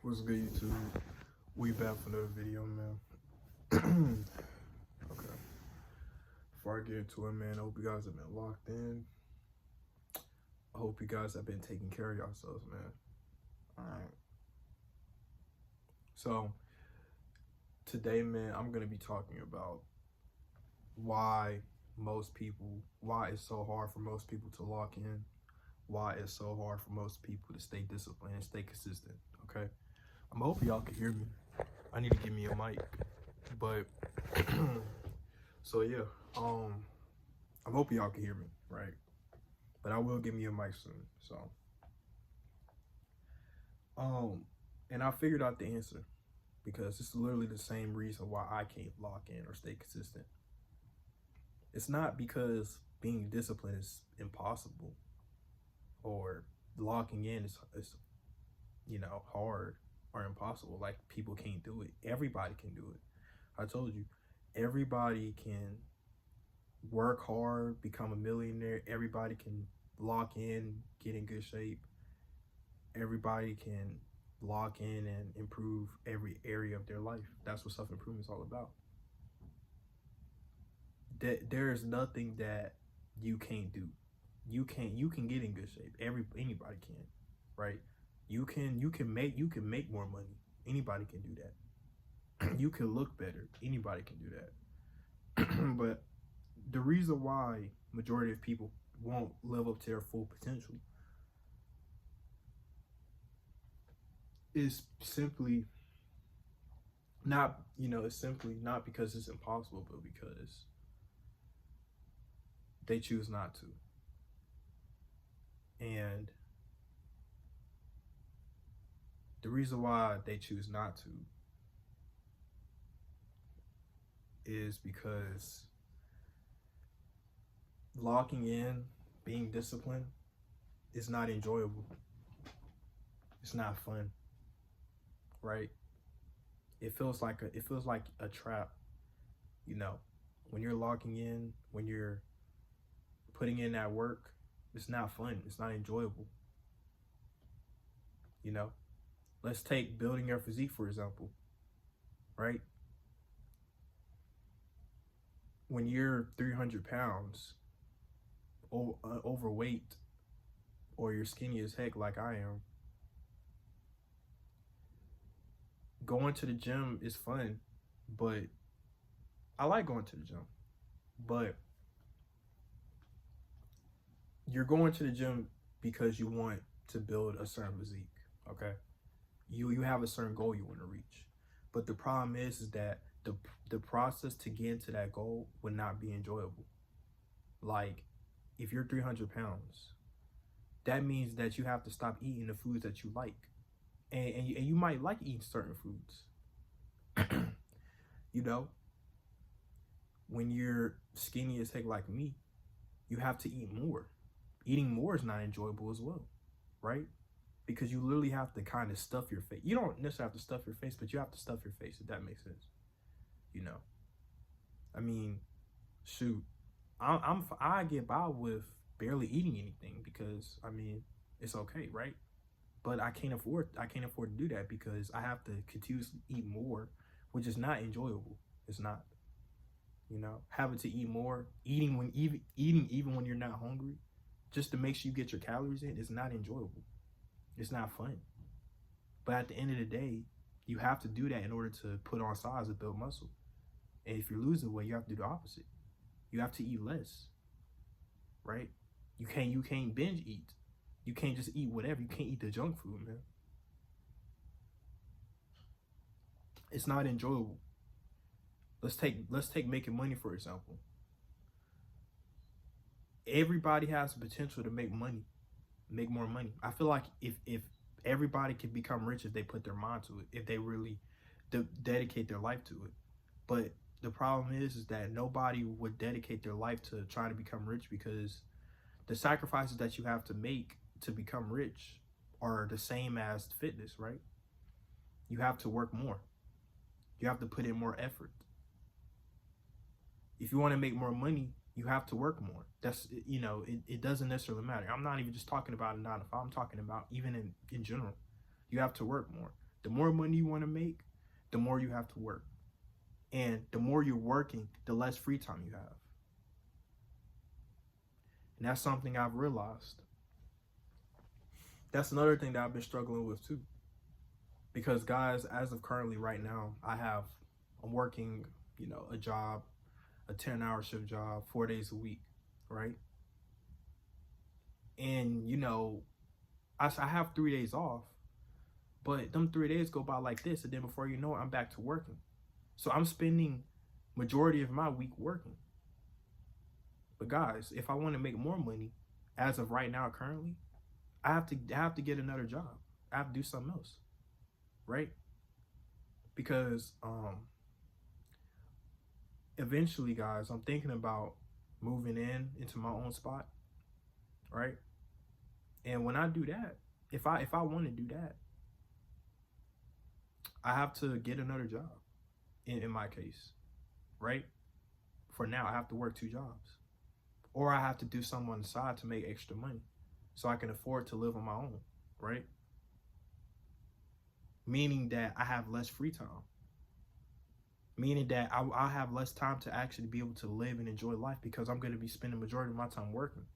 What's good, YouTube? We back for another video, man. Okay. Before I get into it, man, I hope you guys have been locked in. I hope you guys have been taking care of yourselves, man. Alright. So, today, man, I'm going to be talking about why it's so hard for most people to lock in. Why it's so hard for most people to stay disciplined and stay consistent, okay? I'm hoping y'all can hear me. I need to give me a mic. But so yeah, I'm hoping y'all can hear me, right? But I will give me a mic soon. So and I figured out the answer because it's literally the same reason why I can't lock in or stay consistent. It's not because being disciplined is impossible or locking in is hard or impossible. Like, people can't do it. Everybody can do it. I told you, everybody can work hard, become a millionaire. Everybody can lock in, get in good shape. Everybody can lock in and improve every area of their life. That's what self-improvement is all about. There is nothing that you can't do. You can get in good shape. Anybody can, right? You can make more money. Anybody can do that. You can look better. Anybody can do that. But the reason why majority of people won't live up to their full potential is simply not, it's simply not because it's impossible, but because they choose not to. And the reason why they choose not to is because locking in, being disciplined, is not enjoyable. It's not fun, right? It feels like a trap, when you're locking in, when you're putting in that work. It's not fun. It's not enjoyable. Let's take building your physique, for example, right? When you're 300 pounds overweight, or you're skinny as heck like I am, going to the gym is fun, but I like going to the gym. But you're going to the gym because you want to build a certain physique, okay? You have a certain goal you want to reach. But the problem is that the process to get into that goal would not be enjoyable. Like, if you're 300 pounds, that means that you have to stop eating the foods that you like. And you might like eating certain foods. When you're skinny as heck like me, you have to eat more. Eating more is not enjoyable as well, right? Because you literally have to kind of stuff your face. You don't necessarily have to stuff your face, but you have to stuff your face, if that makes sense. I mean, shoot, I get by with barely eating anything because, I mean, it's okay, right? But I can't afford to do that because I have to continuously eat more, which is not enjoyable. It's not. Having to eat more, eating even when you're not hungry, just to make sure you get your calories in, is not enjoyable. It's not fun. But at the end of the day, you have to do that in order to put on size and build muscle. And if you're losing weight, you have to do the opposite. You have to eat less, right? You can't binge eat. You can't just eat whatever. You can't eat the junk food, man. It's not enjoyable. Let's take making money, for example. Everybody has the potential to make money, make more money. I feel like if everybody can become rich if they put their mind to it, if they really dedicate their life to it. But the problem is that nobody would dedicate their life to trying to become rich, because the sacrifices that you have to make to become rich are the same as fitness, right? You have to work more. You have to put in more effort. If you want to make more money, you have to work more. That's, it doesn't necessarily matter. I'm not even just talking about a 9 to 5. I'm talking about even in general. You have to work more. The more money you want to make, the more you have to work. And the more you're working, the less free time you have. And that's something I've realized. That's another thing that I've been struggling with too. Because guys, as of currently right now, I'm working, a job, a 10-hour shift job, 4 days a week, right? And, I have 3 days off, but them 3 days go by like this. And then before you know it, I'm back to working. So I'm spending majority of my week working. But guys, if I want to make more money, as of right now, currently, I have to get another job. I have to do something else, right? Because eventually, guys, I'm thinking about moving into my own spot, right? And when I do that, if I want to do that, I have to get another job. In my case, right? For now, I have to work 2 jobs, or I have to do something on the side to make extra money, so I can afford to live on my own, right? Meaning that I have less free time. Meaning that I have less time to actually be able to live and enjoy life, because I'm going to be spending the majority of my time working.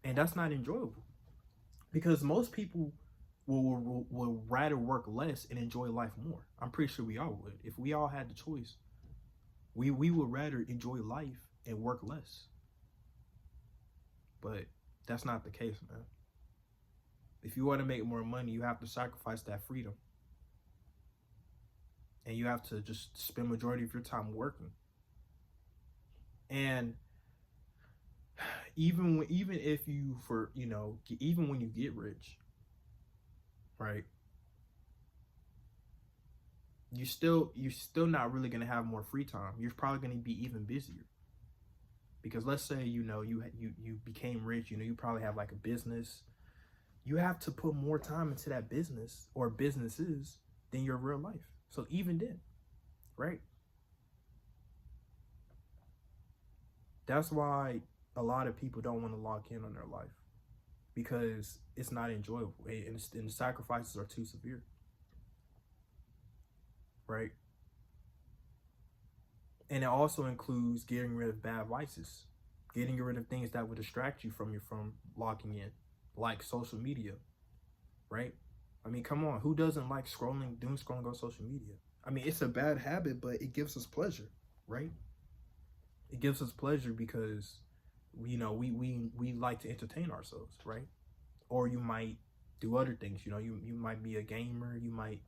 And that's not enjoyable, because most people will rather work less and enjoy life more. I'm pretty sure we all would. If we all had the choice, we would rather enjoy life and work less. But that's not the case, man. If you want to make more money, you have to sacrifice that freedom. And you have to just spend majority of your time working. And even when you get rich, right? You're still not really gonna have more free time. You're probably gonna be even busier. Because let's say you became rich, you probably have like a business. You have to put more time into that business or businesses than your real life. So even then, right? That's why a lot of people don't want to lock in on their life, because it's not enjoyable, and the sacrifices are too severe, right? And it also includes getting rid of bad vices, getting rid of things that would distract you from locking in, like social media, right? I mean, come on, who doesn't like doom scrolling on social media? I mean, it's a bad habit, but it gives us pleasure, right? It gives us pleasure because we like to entertain ourselves, right? Or you might do other things. You might be a gamer, you might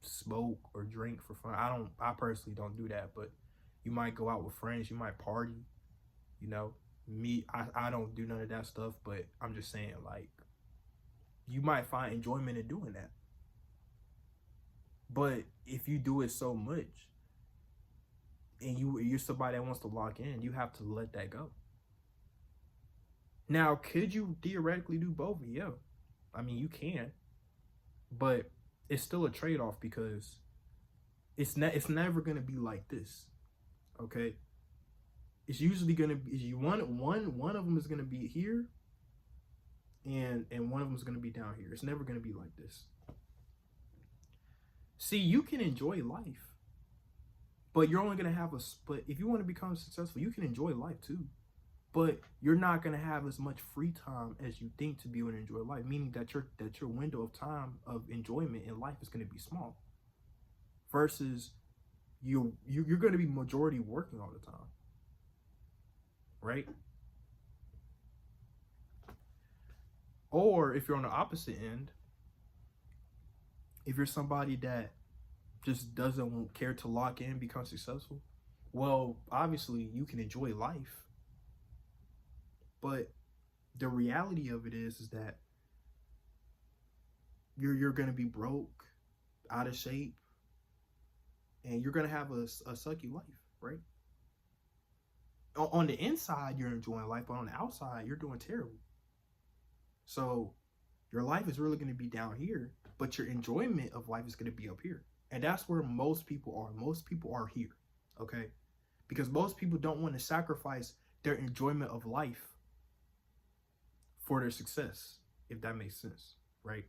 smoke or drink for fun. I personally don't do that, but you might go out with friends, you might party. I don't do none of that stuff, but I'm just saying, like, you might find enjoyment in doing that. But if you do it so much and you're somebody that wants to lock in, you have to let that go. Now, could you theoretically do both? Yeah. I mean, you can, but it's still a trade-off, because it's never going to be like this. Okay? It's usually going to be one of them is going to be here, and one of them is going to be down here. It's never going to be like this. See, you can enjoy life, but you're only going to have but if you want to become successful, you can enjoy life too. But you're not going to have as much free time as you think to be able to enjoy life, meaning that your window of time of enjoyment in life is going to be small, versus you're going to be majority working all the time, right? Or if you're on the opposite end, if you're somebody that just doesn't care to lock in, become successful, well, obviously you can enjoy life. But the reality of it is that you're going to be broke, out of shape, and you're going to have a sucky life, right? On the inside, you're enjoying life, but on the outside, you're doing terrible. So your life is really going to be down here, but your enjoyment of life is going to be up here. And that's where most people are. Most people are here, okay? Because most people don't want to sacrifice their enjoyment of life for their success, if that makes sense, right?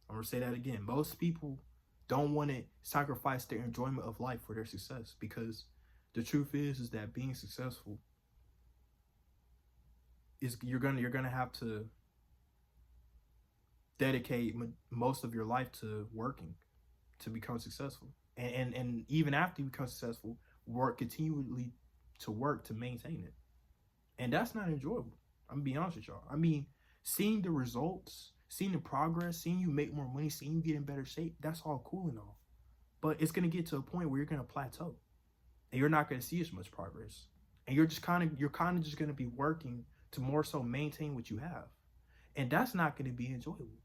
I'm gonna say that again. Most people don't want to sacrifice their enjoyment of life for their success, because the truth is that being successful is you're gonna have to dedicate most of your life to working to become successful, and even after you become successful, work continually to work to maintain it, and that's not enjoyable. I'm gonna be honest with y'all. I mean, seeing the results, seeing the progress, seeing you make more money, seeing you get in better shape, that's all cool and all, but it's gonna get to a point where you're gonna plateau, and you're not gonna see as much progress, and you're kind of just gonna be working to more so maintain what you have, and that's not gonna be enjoyable.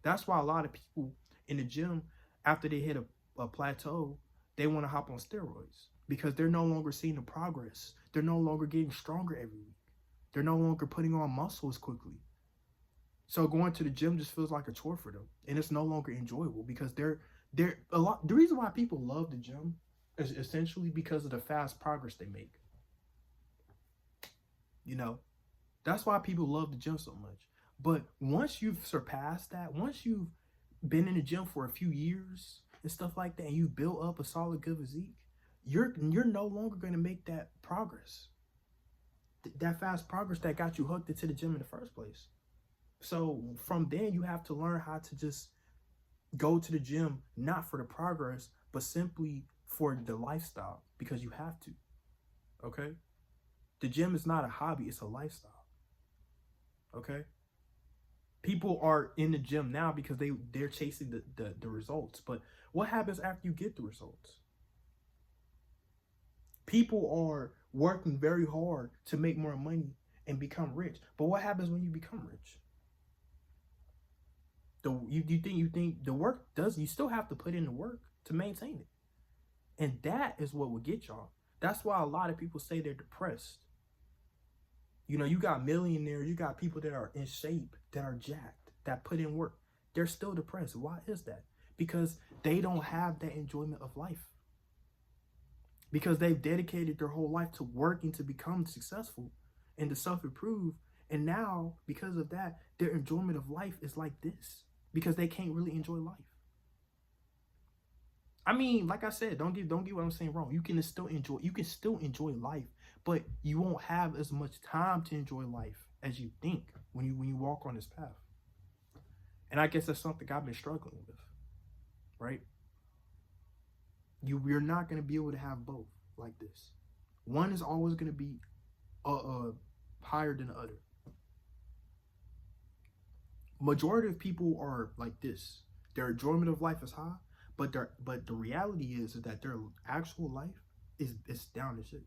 That's why a lot of people in the gym, after they hit a plateau, they want to hop on steroids, because they're no longer seeing the progress. They're no longer getting stronger every week. They're no longer putting on muscles quickly. So going to the gym just feels like a chore for them, and it's no longer enjoyable, because they're a lot. The reason why people love the gym is essentially because of the fast progress they make. You know, that's why people love the gym so much. But once you've surpassed that, once you've been in the gym for a few years and stuff like that, and you've built up a solid good physique, you're no longer going to make that progress, that fast progress that got you hooked into the gym in the first place. So from then, you have to learn how to just go to the gym, not for the progress, but simply for the lifestyle, because you have to. Okay? The gym is not a hobby, it's a lifestyle. Okay? People are in the gym now because they're chasing the results. But what happens after you get the results? People are working very hard to make more money and become rich. But what happens when you become rich? You think the work does, you still have to put in the work to maintain it. And that is what will get y'all. That's why a lot of people say they're depressed. You know, you got millionaires, you got people that are in shape, that are jacked, that put in work. They're still depressed. Why is that? Because they don't have that enjoyment of life. Because they've dedicated their whole life to working to become successful and to self-improve. And now, because of that, their enjoyment of life is like this, because they can't really enjoy life. I mean, like I said, don't get what I'm saying wrong. You can still enjoy life, but you won't have as much time to enjoy life as you think when you walk on this path. And I guess that's something I've been struggling with, right? You're not going to be able to have both like this. One is always going to be higher than the other. Majority of people are like this. Their enjoyment of life is high, but the reality is that their actual life is down to shit,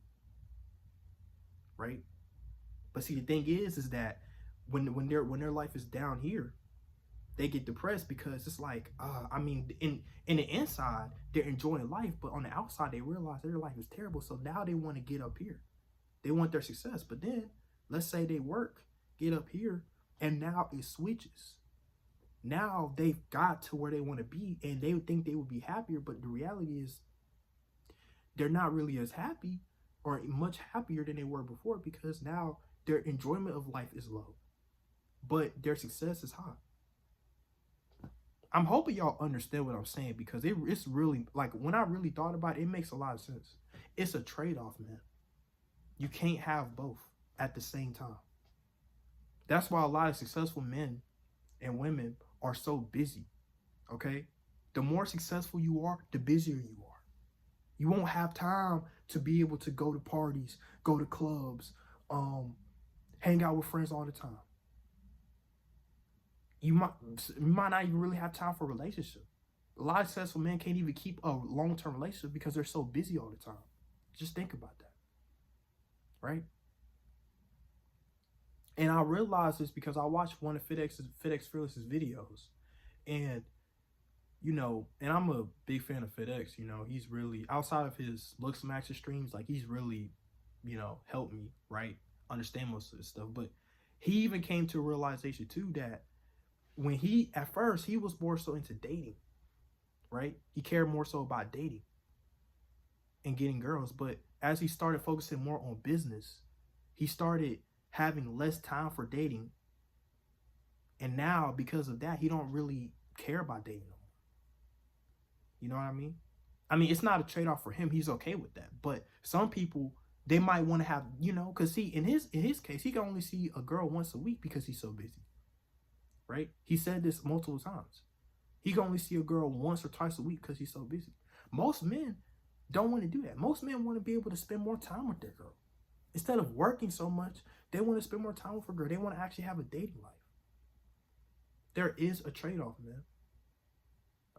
right? But see, the thing is that when their life is down here, they get depressed, because it's like, I mean, in the inside they're enjoying life, but on the outside they realize their life is terrible. So now they want to get up here, they want their success. But then let's say they work, get up here, and now it switches. Now they've got to where they want to be, and they would think they would be happier, but the reality is they're not really as happy or much happier than they were before, because now their enjoyment of life is low, but their success is high. I'm hoping y'all understand what I'm saying, because it's really, like, when I really thought about it, it makes a lot of sense. It's a trade-off, man. You can't have both at the same time. That's why a lot of successful men and women are so busy, okay? The more successful you are, the busier you are. You won't have time to be able to go to parties, go to clubs, hang out with friends all the time. You might not even really have time for a relationship. A lot of successful men can't even keep a long-term relationship because they're so busy all the time. Just think about that, right? And I realized this because I watched one of FedEx Fearless's videos, and you know, and I'm a big fan of FedEx. You know, he's really, outside of his Looks Max streams, like, he's really, you know, helped me, right, understand most of this stuff. But he even came to a realization too that when at first he was more so into dating, right? He cared more so about dating and getting girls. But as he started focusing more on business, he started having less time for dating. And now, because of that, he don't really care about dating no more. You know what I mean? I mean, it's not a trade-off for him. He's okay with that. But some people, they might want to have, you know, because see, in his case, he can only see a girl once a week because he's so busy. Right? He said this multiple times. He can only see a girl once or twice a week because he's so busy. Most men don't want to do that. Most men want to be able to spend more time with their girl. Instead of working so much, they want to spend more time with a girl. They want to actually have a dating life. There is a trade-off, man.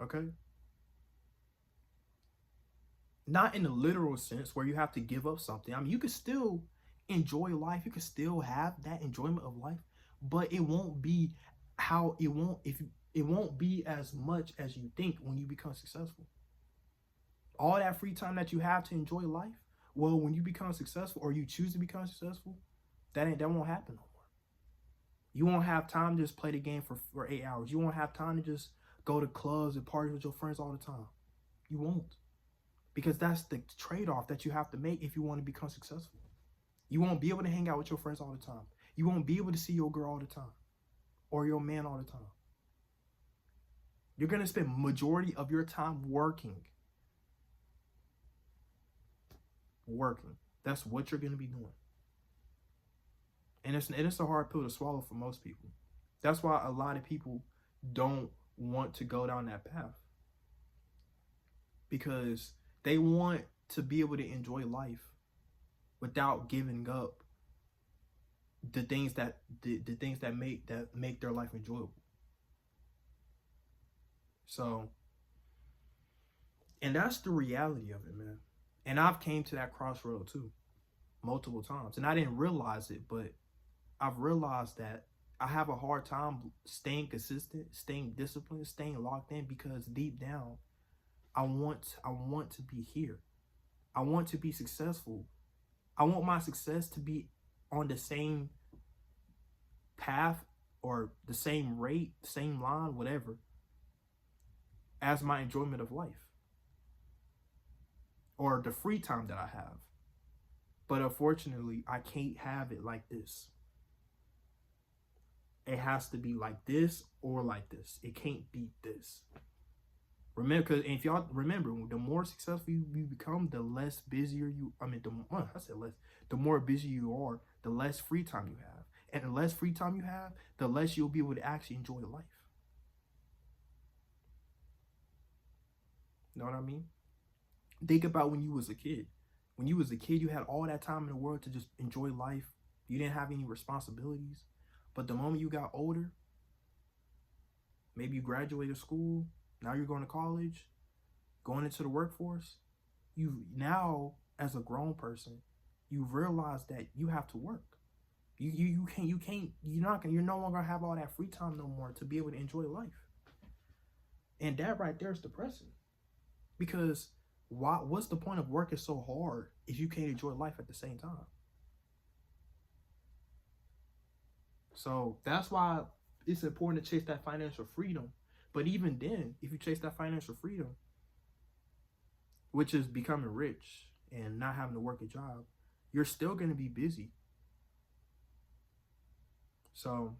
Okay? Not in the literal sense where you have to give up something. I mean, you can still enjoy life. You can still have that enjoyment of life, but it won't be it won't be as much as you think when you become successful. All that free time that you have to enjoy life, well, when you become successful or you choose to become successful, that won't happen no more. You won't have time to just play the game for 8 hours. You won't have time to just go to clubs and party with your friends all the time. You won't. Because that's the trade-off that you have to make if you want to become successful. You won't be able to hang out with your friends all the time. You won't be able to see your girl all the time or your man all the time. You're going to spend majority of your time working. That's what you're going to be doing. And it's a hard pill to swallow for most people. That's why a lot of people don't want to go down that path. Because they want to be able to enjoy life without giving up the things that make their life enjoyable. So, and that's the reality of it, man. And I've came to that crossroad too, multiple times. And I didn't realize it, but I've realized that I have a hard time staying consistent, staying disciplined, staying locked in, because deep down, I want to be here. I want to be successful. I want my success to be on the same path or the same rate, same line, whatever, as my enjoyment of life or the free time that I have. But unfortunately, I can't have it like this. It has to be like this or like this. It can't be this. Remember, because if y'all remember, the more successful you become, the less busier you, the more busy you are, the less free time you have. And the less free time you have, the less you'll be able to actually enjoy life. You know what I mean? Think about when you was a kid. When you was a kid, you had all that time in the world to just enjoy life. You didn't have any responsibilities. But the moment you got older, maybe you graduated school, now you're going to college, going into the workforce, you now, as a grown person, you realize that you have to work. You're no longer have all that free time no more to be able to enjoy life. And that right there is depressing. Because what's the point of working so hard if you can't enjoy life at the same time? So that's why it's important to chase that financial freedom. But even then, if you chase that financial freedom, which is becoming rich and not having to work a job, you're still going to be busy. So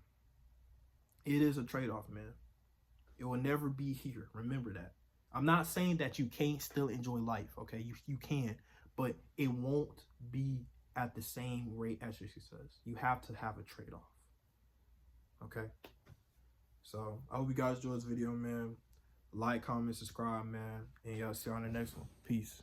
it is a trade-off, man. It will never be here. Remember that. I'm not saying that you can't still enjoy life, okay? You can, but it won't be at the same rate as your success. You have to have a trade-off, okay? So I hope you guys enjoyed this video, man. Like, comment, subscribe, man. And y'all see you on the next one. Peace.